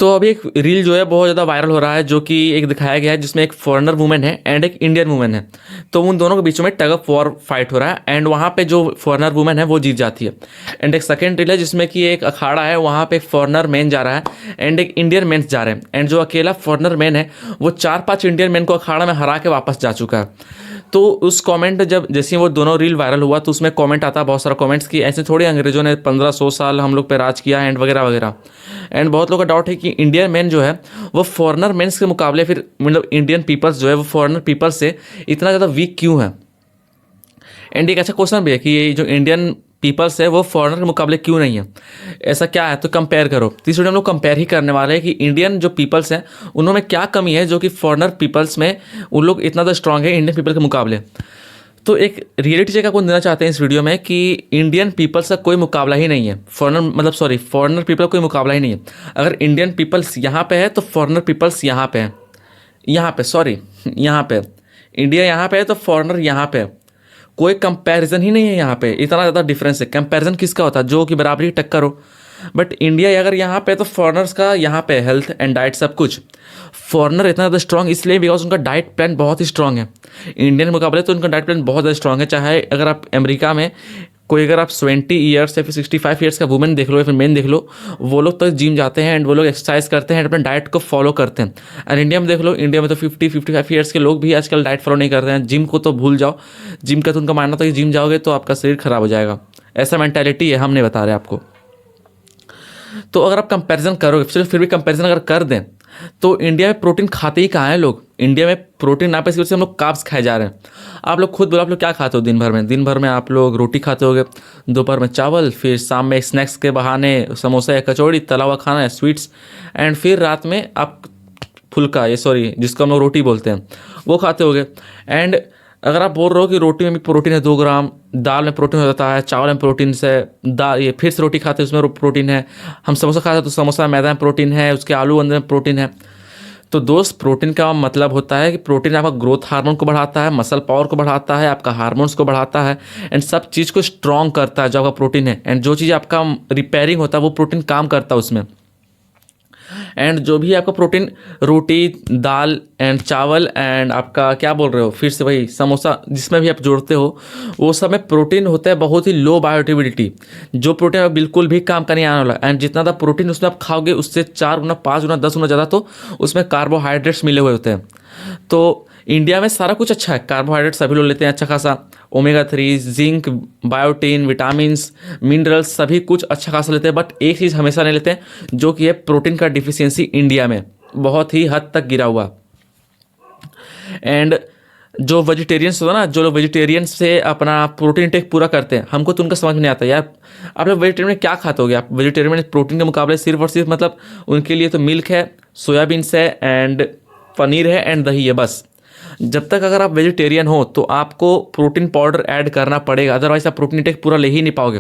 तो अभी एक रील जो है बहुत ज़्यादा वायरल हो रहा है, जो कि एक दिखाया गया है जिसमें एक फॉरेनर वुमेन है एंड एक इंडियन वुमेन है। तो उन दोनों के बीच में टग ऑफ वॉर फाइट हो रहा है एंड वहाँ पे जो फॉरेनर वुमेन है वो जीत जाती है। एंड एक सेकेंड रील है जिसमें कि एक अखाड़ा है, वहाँ पे एक फॉरेनर मैन जा रहा है एंड एक इंडियन मैन जा रहे हैं एंड जो अकेला फॉरेनर मैन है वो 4-5 इंडियन मैन को अखाड़ा में हरा के वापस जा चुका है। तो उस कमेंट जब जैसे ही वो दोनों रील वायरल हुआ तो उसमें कमेंट आता है, बहुत सारा कमेंट्स कि ऐसे थोड़ी अंग्रेजों ने 1500 साल हम लोग पे राज किया एंड वगैरह वगैरह। एंड बहुत लोगों का डाउट है कि इंडियन मैन जो है वो फॉरेनर मैन्स के मुकाबले, फिर मतलब इंडियन पीपल्स जो है वो फॉरेनर पीपल्स से इतना ज़्यादा वीक क्यों है। एंड एक अच्छा क्वेश्चन भी है कि ये जो इंडियन पीपल्स है वो फॉरेनर के मुकाबले क्यों नहीं है, ऐसा क्या है। तो कंपेयर करो, तो इस वीडियो में हम लोग कंपेयर ही करने वाले हैं कि इंडियन जो पीपल्स हैं उनमें क्या कमी है जो कि फॉरेनर पीपल्स में उन लोग इतना ज़्यादा स्ट्रांग है इंडियन पीपल के मुकाबले। तो एक रियलिटी चेक आपको देना चाहते हैं इस वीडियो में कि इंडियन पीपल्स का कोई मुकाबला ही नहीं है, फॉरेनर पीपल का कोई मुकाबला ही नहीं है। अगर इंडियन पीपल्स यहाँ पे है तो फॉरेनर पीपल्स यहाँ पे है, यहाँ पे इंडिया यहाँ पे है तो फॉरेनर यहाँ पे है। कोई कंपैरिजन ही नहीं है यहाँ पे, इतना ज़्यादा डिफरेंस है। कंपैरिजन किसका होता है, जो कि बराबरी टक्कर हो। बट इंडिया अगर यहाँ पे है तो फॉरेनर्स का यहाँ पे हेल्थ एंड डाइट सब कुछ। फॉरेनर इतना ज़्यादा स्ट्रॉन्ग इसलिए बिकॉज उनका डाइट प्लान बहुत ही स्ट्रॉन्ग है इंडियन के मुकाबले। तो उनका डाइट प्लान बहुत ज़्यादा स्ट्रॉन्ग है। चाहे अगर आप अमेरिका में कोई अगर आप 20 ईयर्स या फिर 65 ईयर्स का वुमेन देख लो या फिर मेन देख लो, वो लोग तो जिम जाते हैं एंड वो लोग एक्सरसाइज करते हैं, अपने डाइट को फॉलो करते हैं। और इंडिया में देख लो, इंडिया में तो 50-55 ईयर्स के लोग भी आजकल डाइट फॉलो नहीं करते हैं। जिम को तो भूल जाओ, जिम का तो उनका मानना था कि जिम जाओगे तो आपका शरीर खराब हो जाएगा, ऐसा मैंटेलिटी है, हम नहीं बता रहे आपको। तो अगर आप कंपैरिजन करोगे, चलो फिर भी कंपैरिजन अगर कर दें तो इंडिया में प्रोटीन खाते ही कहाँ हैं लोग। इंडिया में प्रोटीन ना पे सिर्फ हम लोग कार्ब्स खाए जा रहे हैं। आप लोग खुद बोलो, आप लोग क्या खाते हो दिन भर में आप लोग रोटी खाते होगे, दोपहर में चावल, फिर शाम में स्नैक्स के बहाने समोसा या कचौड़ी, तला हुआ खाना या स्वीट्स, एंड फिर रात में आप फुल्का जिसको हम लोग रोटी बोलते हैं वो खाते होगे। एंड अगर आप बोल रहे हो कि रोटी में भी प्रोटीन है 2 ग्राम, दाल में प्रोटीन हो जाता है, चावल में प्रोटीन से दाल, ये फिर से रोटी खाते हैं उसमें प्रोटीन है, हम समोसा खाते हैं तो समोसा मैदा में प्रोटीन है, उसके आलू अंदर में प्रोटीन है। तो दोस्त, प्रोटीन का मतलब होता है कि प्रोटीन आपका ग्रोथ हार्मोन को बढ़ाता है, मसल पावर को बढ़ाता है, आपका हार्मोन्स को बढ़ाता है एंड सब चीज़ को स्ट्रॉन्ग करता है जो आपका प्रोटीन है। एंड जो चीज़ आपका रिपेयरिंग होता है वो प्रोटीन काम करता है उसमें। एंड जो भी आपका प्रोटीन, रोटी, दाल एंड चावल एंड आपका क्या बोल रहे हो, फिर से वही समोसा जिसमें भी आप जोड़ते हो, वो सब में प्रोटीन होता है बहुत ही लो बायोटिबिलिटी, जो प्रोटीन आप बिल्कुल भी काम का नहीं आने वाला। एंड जितना ज़्यादा प्रोटीन उसमें आप खाओगे उससे 4 गुना, 5 गुना, 10 गुना ज़्यादा तो उसमें कार्बोहाइड्रेट्स मिले हुए होते हैं। तो इंडिया में सारा कुछ अच्छा है, कार्बोहाइड्रेट सभी लोग लेते हैं अच्छा खासा, omega 3, zinc, biotin, vitamins, minerals सभी कुछ अच्छा खासा लेते हैं। बट एक चीज़ हमेशा नहीं लेते हैं जो कि है प्रोटीन का डिफिशियंसी इंडिया में बहुत ही हद तक गिरा हुआ। एंड जो वेजिटेरियंस होता है ना, जो लोग वेजिटेरियन से अपना प्रोटीन टेक पूरा करते हैं, हमको तो उनका समझ में नहीं आता यार, आप लोग वेजिटेरियन में क्या खाते होगे। आप वेजिटेरियन में प्रोटीन के मुकाबले सिर्फ और सिर्फ मतलब उनके लिए तो मिल्क है, सोयाबीन्स है एंड पनीर है एंड दही है बस। जब तक अगर आप वेजिटेरियन हो तो आपको प्रोटीन पाउडर ऐड करना पड़ेगा, अदरवाइज आप प्रोटीन टेक पूरा ले ही नहीं पाओगे।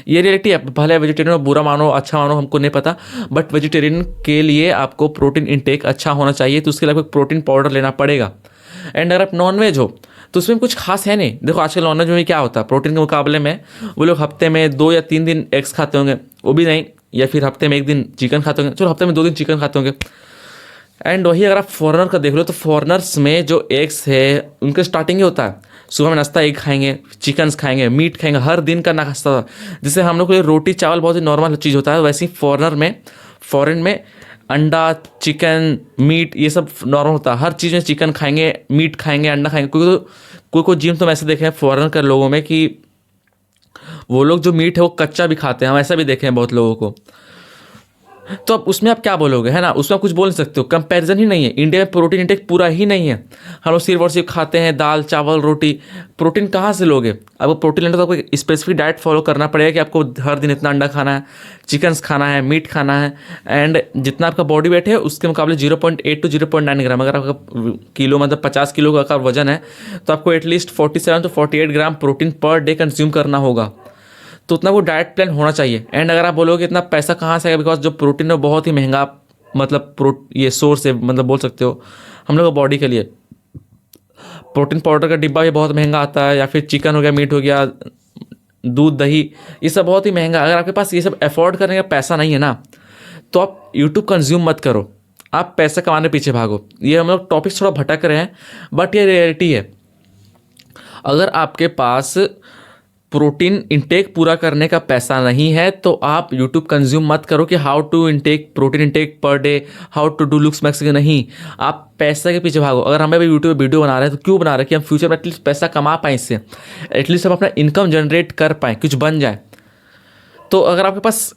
ये रियलिटी है, भले वेजिटेरियन बुरा मानो अच्छा मानो हमको नहीं पता, बट वेजिटेरियन के लिए आपको प्रोटीन इंटेक अच्छा होना चाहिए, तो उसके लिए आपको प्रोटीन पाउडर लेना पड़ेगा। एंड अगर आप नॉन वेज हो तो उसमें कुछ खास है नहीं। देखो आजकल नॉन वेज में क्या होता है, प्रोटीन के मुकाबले में वो लोग हफ्ते में 2 या 3 दिन एग्स खाते होंगे, वो भी नहीं, या फिर हफ्ते में 1 दिन चिकन खाते होंगे, चलो हफ्ते में 2 दिन चिकन खाते होंगे। एंड वही अगर आप फॉरेनर का देख लो तो फॉरेनर्स में जो एग्स है उनका स्टार्टिंग ही होता है, सुबह में नाश्ता एग खाएंगे, चिकन्स खाएंगे, मीट खाएंगे, हर दिन का नाश्ता। जैसे हम लोग को रोटी चावल बहुत ही नॉर्मल चीज़ होता है, वैसे ही फॉरेन में अंडा, चिकन, मीट ये सब नॉर्मल होता है। हर चीज़ में चिकन खाएंगे, मीट खाएंगे, अंडा खाएंगे। कोई जिम तो हम ऐसे देखे हैं फॉरेन के लोगों में कि वो लोग जो मीट है वो कच्चा भी खाते हैं, हम ऐसा भी देखे हैं बहुत लोगों को। तो अब उसमें आप क्या बोलोगे, है ना, उसमें आप कुछ बोल नहीं सकते हो, कंपैरिजन ही नहीं है। इंडिया में प्रोटीन इंटेक पूरा ही नहीं है, हम लोग सिर्फ और सिर्फ खाते हैं दाल चावल रोटी। प्रोटीन कहाँ से लोगे, आपको प्रोटीन लेना तो आपको स्पेसिफिक डाइट फॉलो करना पड़ेगा कि आपको हर दिन इतना अंडा खाना है, चिकन्स खाना है, मीट खाना है। एंड जितना आपका बॉडी वेट है उसके मुकाबले 0.8 to 0.9 ग्राम, अगर आपका किलो मतलब 50 किलो का वजन है तो आपको at least 47 to 48 gram protein per day consume करना होगा। तो उतना वो डाइट प्लान होना चाहिए। एंड अगर आप बोलोगे इतना पैसा कहाँ से आएगा, बिकॉज जो प्रोटीन है बहुत ही महंगा मतलब ये सोर्स है, मतलब बोल सकते हो हम लोग बॉडी के लिए। प्रोटीन पाउडर का डिब्बा भी बहुत महंगा आता है, या फिर चिकन हो गया, मीट हो गया, दूध दही, ये सब बहुत ही महंगा। अगर आपके पास ये सब अफोर्ड करने का पैसा नहीं है ना, तो आप यूट्यूब कंज्यूम मत करो, आप पैसा कमाने पीछे भागो। ये हम लोग टॉपिक थोड़ा भटक रहे हैं, बट ये रियलिटी है। अगर आपके पास प्रोटीन इंटेक पूरा करने का पैसा नहीं है तो आप यूट्यूब कंज्यूम मत करो कि how to intake protein intake per day, how to do looks max. नहीं, आप पैसे के पीछे भागो। अगर हमें भी यूट्यूब पे वीडियो बना रहे हैं तो क्यों बना रहे हैं कि हम फ्यूचर में एटलीस्ट पैसा कमा पाएँ इससे, एटलीस्ट हम अपना इनकम जनरेट कर पाएँ, कुछ बन जाए। तो अगर आपके पास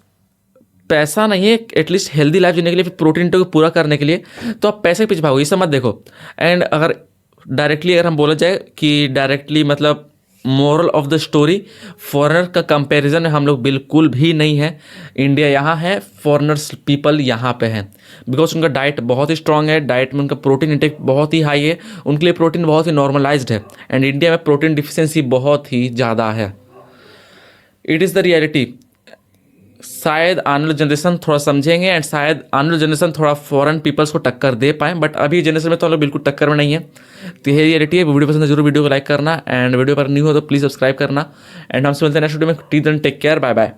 पैसा नहीं है एटलीस्ट हेल्दी लाइफ जीने के लिए, फिर प्रोटीन इंटेक को पूरा करने के लिए, तो आप पैसे के पीछे भागो, ये सब मत देखो। एंड अगर हम बोला जाए कि डायरेक्टली मतलब moral of the story, foreigner का कंपैरिजन में हम लोग बिल्कुल भी नहीं है। इंडिया यहाँ है, फॉरेनर्स पीपल यहाँ पे हैं, बिकॉज उनका डाइट बहुत ही स्ट्रांग है, डाइट में उनका प्रोटीन इंटेक बहुत ही हाई है, उनके लिए प्रोटीन बहुत ही नॉर्मलाइज्ड है। एंड इंडिया में प्रोटीन डिफिशियंसी बहुत ही ज़्यादा है। It is the reality. शायद आने वाली जनरेशन थोड़ा समझेंगे एंड शायद आने वाली जनरेशन थोड़ा फॉरेन पीपल्स को टक्कर दे पाएँ, बट अभी जनरेशन में तो हम लोग बिल्कुल टक्कर में नहीं है। तो यही रियलिटी है। वीडियो पसंद है जरूर वीडियो को लाइक करना, एंड वीडियो पर न्यू हो तो प्लीज़ सब्सक्राइब करना। एंड हमसे मिलते हैं नेक्स्ट वीडियो में। Till then take care, bye bye.